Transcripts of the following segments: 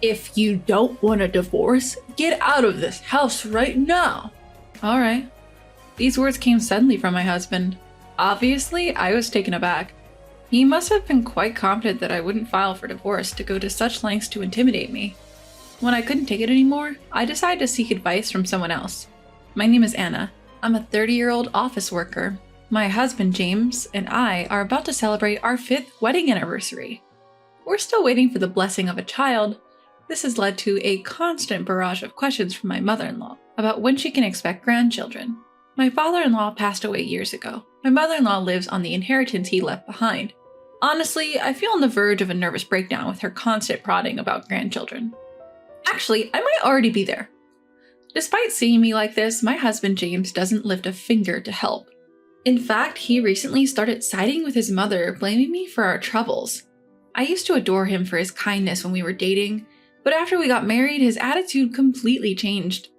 If you don't want a divorce, get out of this house right now. All right. These words came suddenly from my husband. Obviously, I was taken aback. He must have been quite confident that I wouldn't file for divorce to go to such lengths to intimidate me. When I couldn't take it anymore, I decided to seek advice from someone else. My name is Anna. I'm a 30-year-old office worker. My husband, James, and I are about to celebrate our 5th wedding anniversary. We're still waiting for the blessing of a child. This has led to a constant barrage of questions from my mother-in-law about when she can expect grandchildren. My father-in-law passed away years ago. My mother-in-law lives on the inheritance he left behind. Honestly, I feel on the verge of a nervous breakdown with her constant prodding about grandchildren. Actually, I might already be there. Despite seeing me like this, my husband James doesn't lift a finger to help. In fact, he recently started siding with his mother, blaming me for our troubles. I used to adore him for his kindness when we were dating, but after we got married, his attitude completely changed.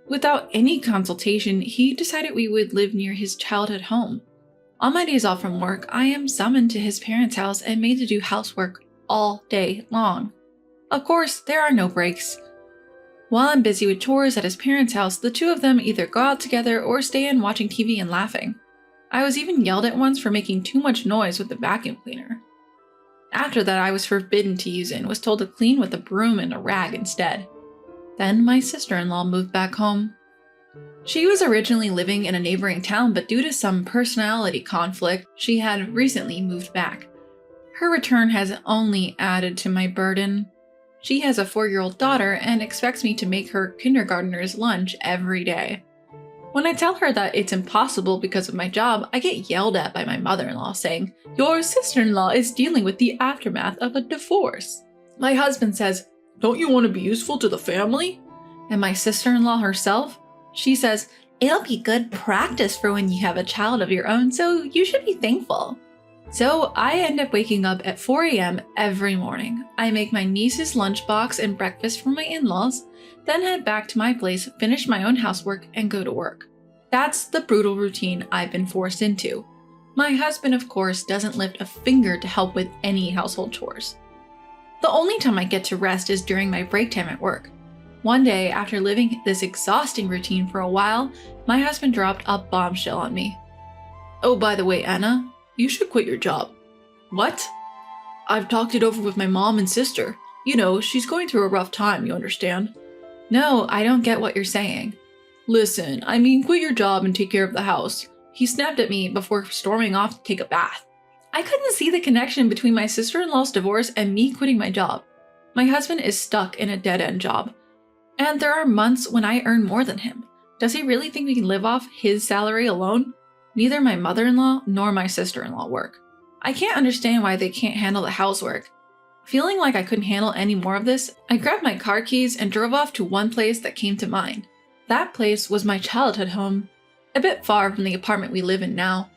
Without any consultation, he decided we would live near his childhood home. On my days off from work, I am summoned to his parents' house and made to do housework all day long. Of course, there are no breaks. While I'm busy with chores at his parents' house, the two of them either go out together or stay in watching TV and laughing. I was even yelled at once for making too much noise with the vacuum cleaner. After that, I was forbidden to use it and was told to clean with a broom and a rag instead. Then my sister-in-law moved back home. She was originally living in a neighboring town, but due to some personality conflict, she had recently moved back. Her return has only added to my burden. She has a 4-year-old daughter and expects me to make her kindergartner's lunch every day. When I tell her that it's impossible because of my job, I get yelled at by my mother-in-law saying, "Your sister-in-law is dealing with the aftermath of a divorce." My husband says, "Don't you want to be useful to the family?" And my sister-in-law herself, she says, "It'll be good practice for when you have a child of your own, so you should be thankful." So I end up waking up at 4 a.m. every morning. I make my niece's lunchbox and breakfast for my in-laws, then head back to my place, finish my own housework, and go to work. That's the brutal routine I've been forced into. My husband, of course, doesn't lift a finger to help with any household chores. The only time I get to rest is during my break time at work. One day, after living this exhausting routine for a while, my husband dropped a bombshell on me. "Oh, by the way, Anna, you should quit your job." "What?" "I've talked it over with my mom and sister. You know, she's going through a rough time, you understand?" "No, I don't get what you're saying." "Listen, I mean quit your job and take care of the house." He snapped at me before storming off to take a bath. I couldn't see the connection between my sister-in-law's divorce and me quitting my job. My husband is stuck in a dead-end job. And there are months when I earn more than him. Does he really think we can live off his salary alone? Neither my mother-in-law nor my sister-in-law work. I can't understand why they can't handle the housework. Feeling like I couldn't handle any more of this, I grabbed my car keys and drove off to one place that came to mind. That place was my childhood home, a bit far from the apartment we live in now.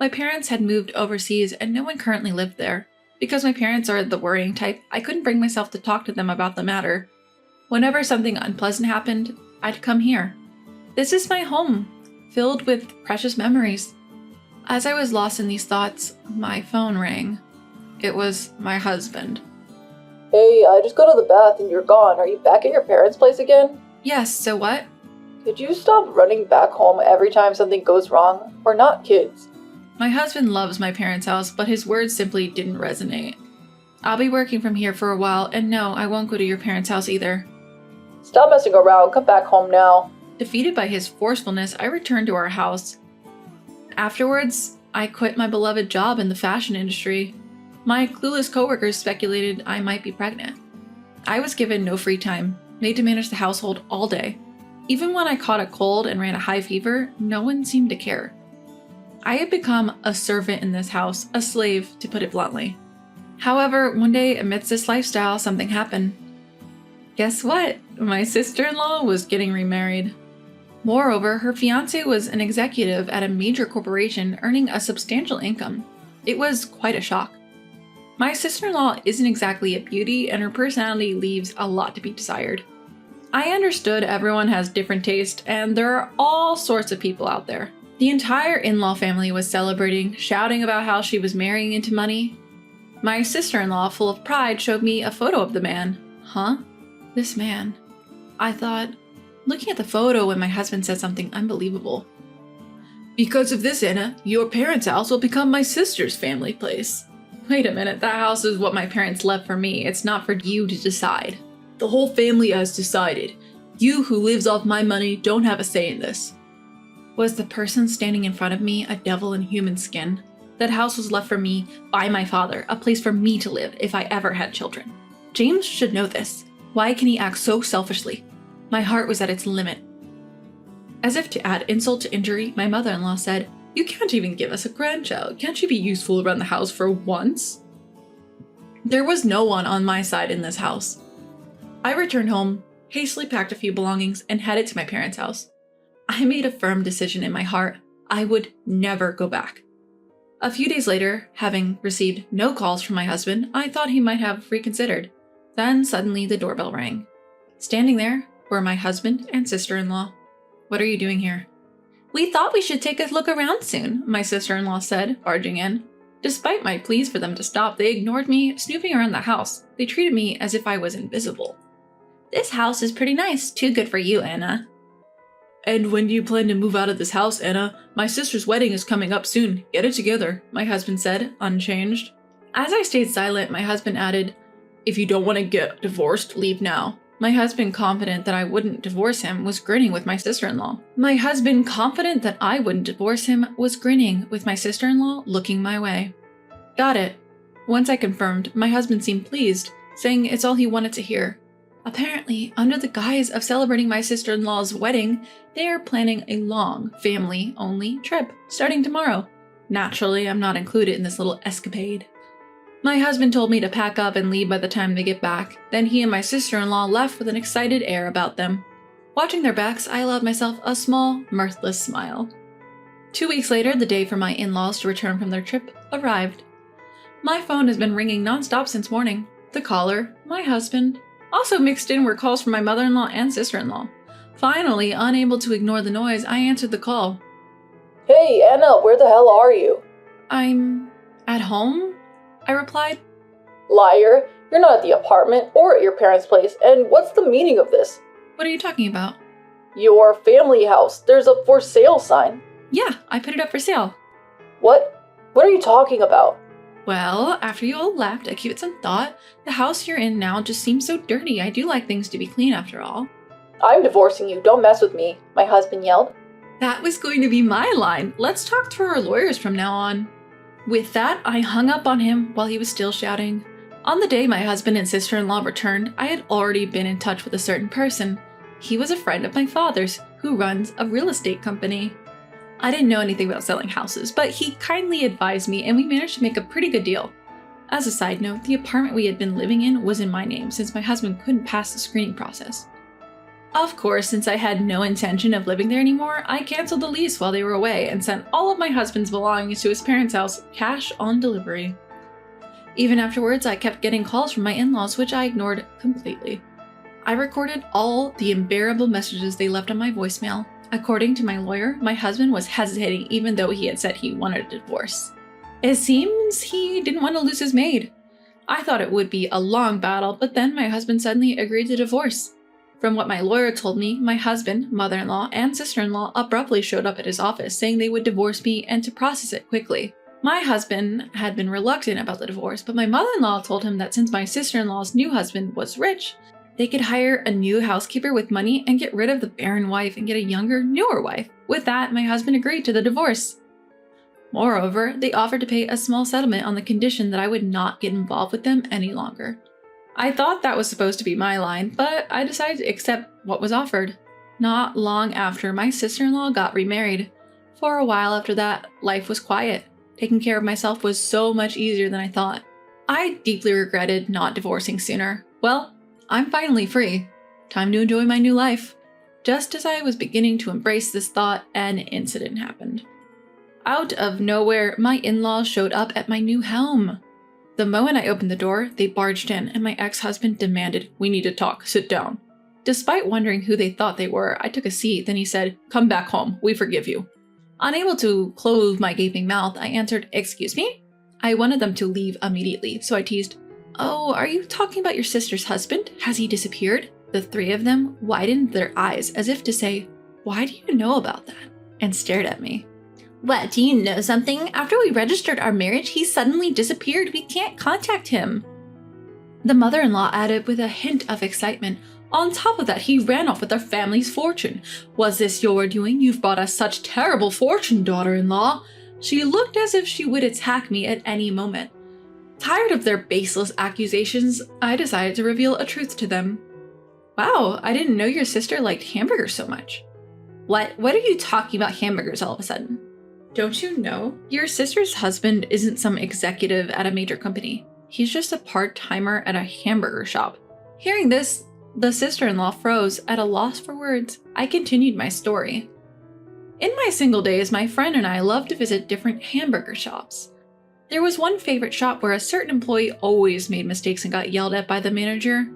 My parents had moved overseas and no one currently lived there. Because my parents are the worrying type, I couldn't bring myself to talk to them about the matter. Whenever something unpleasant happened, I'd come here. This is my home, filled with precious memories. As I was lost in these thoughts, my phone rang. It was my husband. "Hey, I just got to the bath and you're gone. Are you back at your parents' place again?" "Yes, so what?" "Could you stop running back home every time something goes wrong? We're not kids." My husband loves my parents' house, but his words simply didn't resonate. "I'll be working from here for a while, and no, I won't go to your parents' house either." "Stop messing around. Come back home now." Defeated by his forcefulness, I returned to our house. Afterwards, I quit my beloved job in the fashion industry. My clueless coworkers speculated I might be pregnant. I was given no free time, made to manage the household all day. Even when I caught a cold and ran a high fever, no one seemed to care. I had become a servant in this house, a slave, to put it bluntly. However, one day, amidst this lifestyle, something happened. Guess what? My sister-in-law was getting remarried. Moreover, her fiancé was an executive at a major corporation earning a substantial income. It was quite a shock. My sister-in-law isn't exactly a beauty, and her personality leaves a lot to be desired. I understood everyone has different tastes, and there are all sorts of people out there. The entire in-law family was celebrating, shouting about how she was marrying into money. My sister-in-law, full of pride, showed me a photo of the man. Huh? This man. I thought, looking at the photo when my husband said something unbelievable. Because of this, Anna, your parents' house will become my sister's family place. Wait a minute, that house is what my parents left for me. It's not for you to decide. The whole family has decided. You who lives off my money don't have a say in this. Was the person standing in front of me a devil in human skin? That house was left for me by my father, a place for me to live if I ever had children. James should know this. Why can he act so selfishly? My heart was at its limit. As if to add insult to injury, my mother-in-law said, "You can't even give us a grandchild. Can't you be useful around the house for once?" There was no one on my side in this house. I returned home, hastily packed a few belongings, and headed to my parents' house. I made a firm decision in my heart. I would never go back. A few days later, having received no calls from my husband, I thought he might have reconsidered. Then suddenly the doorbell rang. Standing there were my husband and sister-in-law. "What are you doing here?" "We thought we should take a look around soon," my sister-in-law said, barging in. Despite my pleas for them to stop, they ignored me, snooping around the house. They treated me as if I was invisible. "This house is pretty nice. Too good for you, Anna." "And when do you plan to move out of this house, Anna? My sister's wedding is coming up soon. Get it together," my husband said, unchanged. As I stayed silent, my husband added, "If you don't want to get divorced, leave now." My husband, confident that I wouldn't divorce him, was grinning with my sister-in-law. Looking my way. Got it. Once I confirmed, my husband seemed pleased, saying it's all he wanted to hear. Apparently, under the guise of celebrating my sister-in-law's wedding, they are planning a long, family-only trip, starting tomorrow. Naturally, I'm not included in this little escapade. My husband told me to pack up and leave by the time they get back. Then he and my sister-in-law left with an excited air about them. Watching their backs, I allowed myself a small, mirthless smile. 2 weeks later, the day for my in-laws to return from their trip arrived. My phone has been ringing nonstop since morning. The caller, my husband. Also mixed in were calls from my mother-in-law and sister-in-law. Finally, unable to ignore the noise, I answered the call. "Hey, Anna, where the hell are you?" "I'm at home?" I replied. "Liar, you're not at the apartment or at your parents' place, and what's the meaning of this?" "What are you talking about?" "Your family house. There's a for sale sign." "Yeah, I put it up for sale." What? What are you talking about?" "Well, after you all left, I gave it some thought. The house you're in now just seems so dirty. I do like things to be clean after all." "I'm divorcing you. Don't mess with me," my husband yelled. That was going to be my line. Let's talk to our lawyers from now on. With that, I hung up on him while he was still shouting. On the day my husband and sister-in-law returned, I had already been in touch with a certain person. He was a friend of my father's, who runs a real estate company. I didn't know anything about selling houses, but he kindly advised me and we managed to make a pretty good deal. As a side note, the apartment we had been living in was in my name since my husband couldn't pass the screening process. Of course, since I had no intention of living there anymore, I canceled the lease while they were away and sent all of my husband's belongings to his parents' house, cash on delivery. Even afterwards, I kept getting calls from my in-laws, which I ignored completely. I recorded all the unbearable messages they left on my voicemail. According to my lawyer, my husband was hesitating even though he had said he wanted a divorce. It seems he didn't want to lose his maid. I thought it would be a long battle, but then my husband suddenly agreed to divorce. From what my lawyer told me, my husband, mother-in-law, and sister-in-law abruptly showed up at his office saying they would divorce me and to process it quickly. My husband had been reluctant about the divorce, but my mother-in-law told him that since my sister-in-law's new husband was rich, they could hire a new housekeeper with money and get rid of the barren wife and get a younger, newer wife. With that, my husband agreed to the divorce. Moreover, they offered to pay a small settlement on the condition that I would not get involved with them any longer. I thought that was supposed to be my line, but I decided to accept what was offered. Not long after, my sister-in-law got remarried. For a while after that, life was quiet. Taking care of myself was so much easier than I thought. I deeply regretted not divorcing sooner. Well, I'm finally free. Time to enjoy my new life. Just as I was beginning to embrace this thought, an incident happened. Out of nowhere, my in-laws showed up at my new home. The moment I opened the door, they barged in, and my ex-husband demanded, "We need to talk, sit down." Despite wondering who they thought they were, I took a seat, then he said, "Come back home, we forgive you." Unable to close my gaping mouth, I answered, "Excuse me?" I wanted them to leave immediately, so I teased, "Oh, are you talking about your sister's husband? Has he disappeared?" The three of them widened their eyes as if to say, "Why do you know about that?" and stared at me. "What, do you know something? After we registered our marriage, he suddenly disappeared. We can't contact him." The mother-in-law added with a hint of excitement, "On top of that, he ran off with our family's fortune. Was this your doing? You've brought us such terrible fortune, daughter-in-law." She looked as if she would attack me at any moment. Tired of their baseless accusations, I decided to reveal a truth to them. "Wow, I didn't know your sister liked hamburgers so much." What are you talking about hamburgers all of a sudden?" "Don't you know? Your sister's husband isn't some executive at a major company. He's just a part-timer at a hamburger shop." Hearing this, the sister-in-law froze at a loss for words. I continued my story. "In my single days, my friend and I loved to visit different hamburger shops. There was one favorite shop where a certain employee always made mistakes and got yelled at by the manager.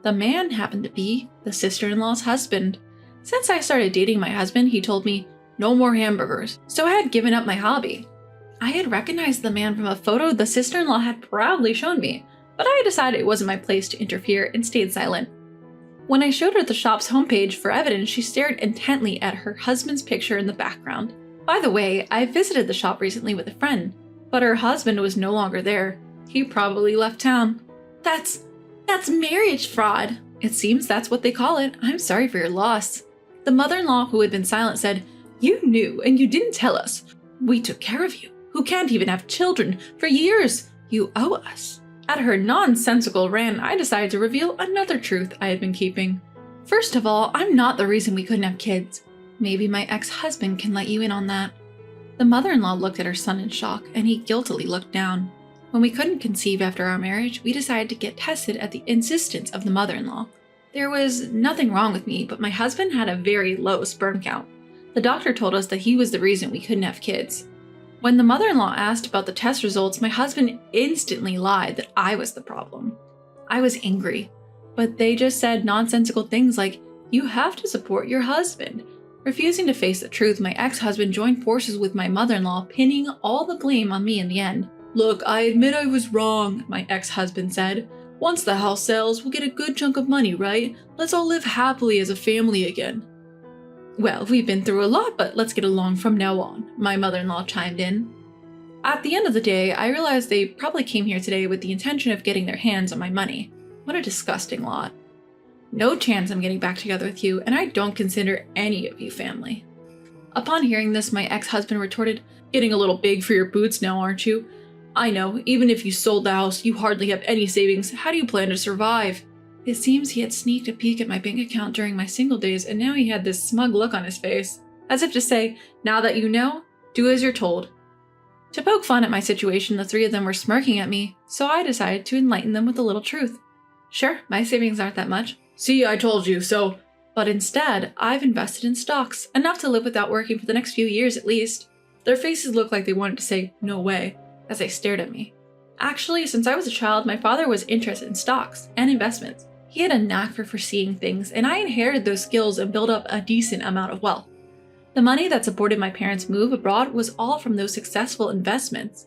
The man happened to be the sister-in-law's husband. Since I started dating my husband, he told me, 'No more hamburgers,' so I had given up my hobby. I had recognized the man from a photo the sister-in-law had proudly shown me, but I decided it wasn't my place to interfere and stayed silent. When I showed her the shop's homepage for evidence, she stared intently at her husband's picture in the background. By the way, I visited the shop recently with a friend, but her husband was no longer there. He probably left town." That's marriage fraud." "It seems that's what they call it. I'm sorry for your loss." The mother-in-law, who had been silent, said, "You knew and you didn't tell us. We took care of you, who can't even have children, for years. You owe us." At her nonsensical rant, I decided to reveal another truth I had been keeping. "First of all, I'm not the reason we couldn't have kids. Maybe my ex-husband can let you in on that." The mother-in-law looked at her son in shock, and he guiltily looked down. When we couldn't conceive after our marriage, we decided to get tested at the insistence of the mother-in-law. There was nothing wrong with me, but my husband had a very low sperm count. The doctor told us that he was the reason we couldn't have kids. When the mother-in-law asked about the test results, my husband instantly lied that I was the problem. I was angry, but they just said nonsensical things like, "You have to support your husband." Refusing to face the truth, my ex-husband joined forces with my mother-in-law, pinning all the blame on me in the end. "Look, I admit I was wrong," my ex-husband said. "Once the house sells, we'll get a good chunk of money, right? Let's all live happily as a family again." "Well, we've been through a lot, but let's get along from now on," my mother-in-law chimed in. At the end of the day, I realized they probably came here today with the intention of getting their hands on my money. What a disgusting lot. No chance I'm getting back together with you, and I don't consider any of you family. Upon hearing this, my ex-husband retorted, "Getting a little big for your boots now, aren't you? I know, even if you sold the house, you hardly have any savings. How do you plan to survive?" It seems he had sneaked a peek at my bank account during my single days, and now he had this smug look on his face, as if to say, "Now that you know, do as you're told." To poke fun at my situation, the three of them were smirking at me, so I decided to enlighten them with a little truth. "Sure, my savings aren't that much. See, I told you so. But instead, I've invested in stocks, enough to live without working for the next few years at least." Their faces looked like they wanted to say, "No way," as they stared at me. Actually, since I was a child, my father was interested in stocks and investments. He had a knack for foreseeing things, and I inherited those skills and built up a decent amount of wealth. The money that supported my parents' move abroad was all from those successful investments.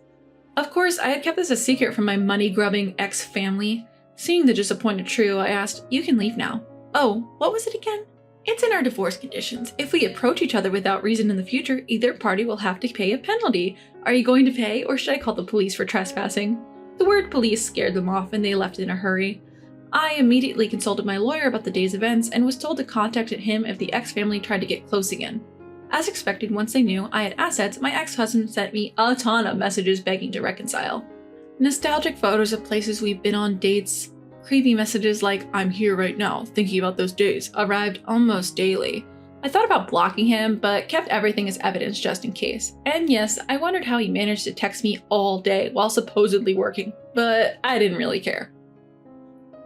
Of course, I had kept this a secret from my money-grubbing ex-family. Seeing the disappointed trio, I asked, "You can leave now." "Oh, what was it again?" "It's in our divorce conditions. If we approach each other without reason in the future, either party will have to pay a penalty. Are you going to pay, or should I call the police for trespassing?" The word police scared them off, and they left in a hurry. I immediately consulted my lawyer about the day's events and was told to contact him if the ex-family tried to get close again. As expected, once they knew I had assets, my ex-husband sent me a ton of messages begging to reconcile. Nostalgic photos of places we've been on, dates, creepy messages like, "I'm here right now, thinking about those days," arrived almost daily. I thought about blocking him, but kept everything as evidence just in case. And yes, I wondered how he managed to text me all day while supposedly working, but I didn't really care.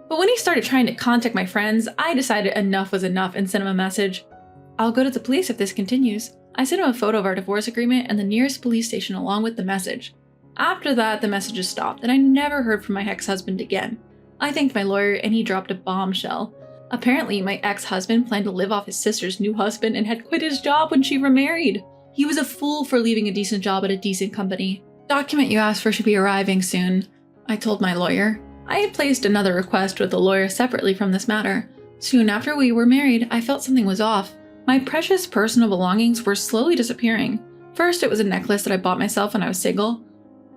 But when he started trying to contact my friends, I decided enough was enough and sent him a message. "I'll go to the police if this continues." I sent him a photo of our divorce agreement and the nearest police station along with the message. After that, the messages stopped, and I never heard from my ex-husband again. I thanked my lawyer, and he dropped a bombshell. Apparently, my ex-husband planned to live off his sister's new husband and had quit his job when she remarried. He was a fool for leaving a decent job at a decent company. "Document you asked for should be arriving soon," I told my lawyer. I had placed another request with the lawyer separately from this matter. Soon after we were married, I felt something was off. My precious personal belongings were slowly disappearing. First, it was a necklace that I bought myself when I was single.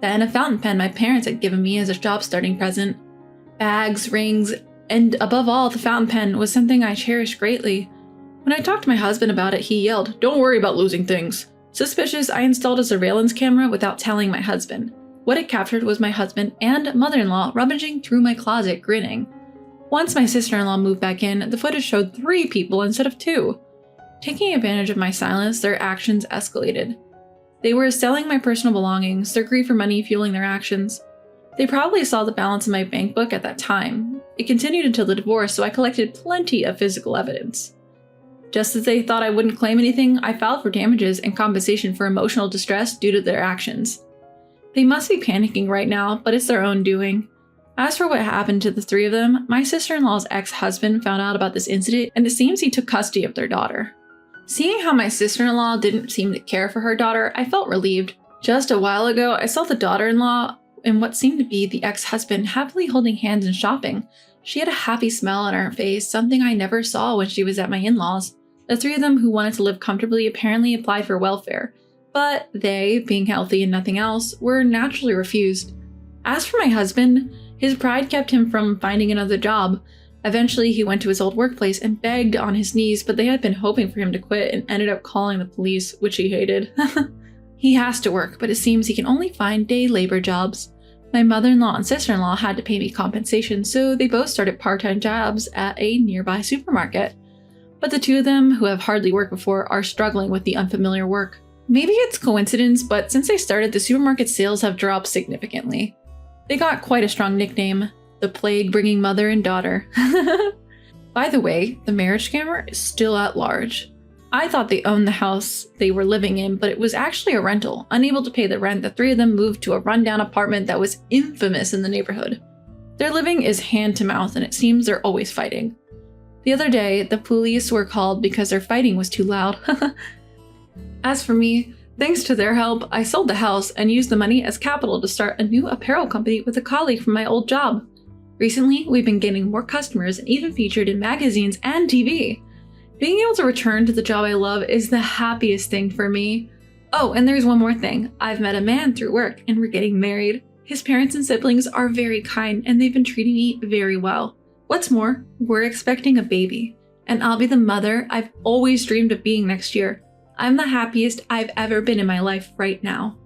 Then a fountain pen my parents had given me as a job starting present. Bags, rings, and above all, the fountain pen was something I cherished greatly. When I talked to my husband about it, he yelled, "Don't worry about losing things." Suspicious, I installed a surveillance camera without telling my husband. What it captured was my husband and mother-in-law rummaging through my closet, grinning. Once my sister-in-law moved back in, the footage showed 3 people instead of 2. Taking advantage of my silence, their actions escalated. They were selling my personal belongings, their greed for money fueling their actions. They probably saw the balance in my bank book at that time. It continued until the divorce, so I collected plenty of physical evidence. Just as they thought I wouldn't claim anything, I filed for damages and compensation for emotional distress due to their actions. They must be panicking right now, but it's their own doing. As for what happened to the 3 of them, my sister-in-law's ex-husband found out about this incident, and it seems he took custody of their daughter. Seeing how my sister-in-law didn't seem to care for her daughter, I felt relieved. Just a while ago, I saw the daughter-in-law and what seemed to be the ex-husband happily holding hands and shopping. She had a happy smile on her face, something I never saw when she was at my in-laws. The 3 of them who wanted to live comfortably apparently applied for welfare, but they, being healthy and nothing else, were naturally refused. As for my husband, his pride kept him from finding another job. Eventually, he went to his old workplace and begged on his knees, but they had been hoping for him to quit and ended up calling the police, which he hated. He has to work, but it seems he can only find day labor jobs. My mother-in-law and sister-in-law had to pay me compensation, so they both started part-time jobs at a nearby supermarket. But the 2 of them, who have hardly worked before, are struggling with the unfamiliar work. Maybe it's coincidence, but since they started, the supermarket sales have dropped significantly. They got quite a strong nickname, the plague-bringing mother and daughter. By the way, the marriage scammer is still at large. I thought they owned the house they were living in, but it was actually a rental. Unable to pay the rent, the 3 of them moved to a rundown apartment that was infamous in the neighborhood. Their living is hand to mouth, and it seems they're always fighting. The other day, the police were called because their fighting was too loud. As for me, thanks to their help, I sold the house and used the money as capital to start a new apparel company with a colleague from my old job. Recently, we've been getting more customers and even featured in magazines and TV. Being able to return to the job I love is the happiest thing for me. Oh, and there's one more thing. I've met a man through work and we're getting married. His parents and siblings are very kind and they've been treating me very well. What's more, we're expecting a baby, and I'll be the mother I've always dreamed of being next year. I'm the happiest I've ever been in my life right now.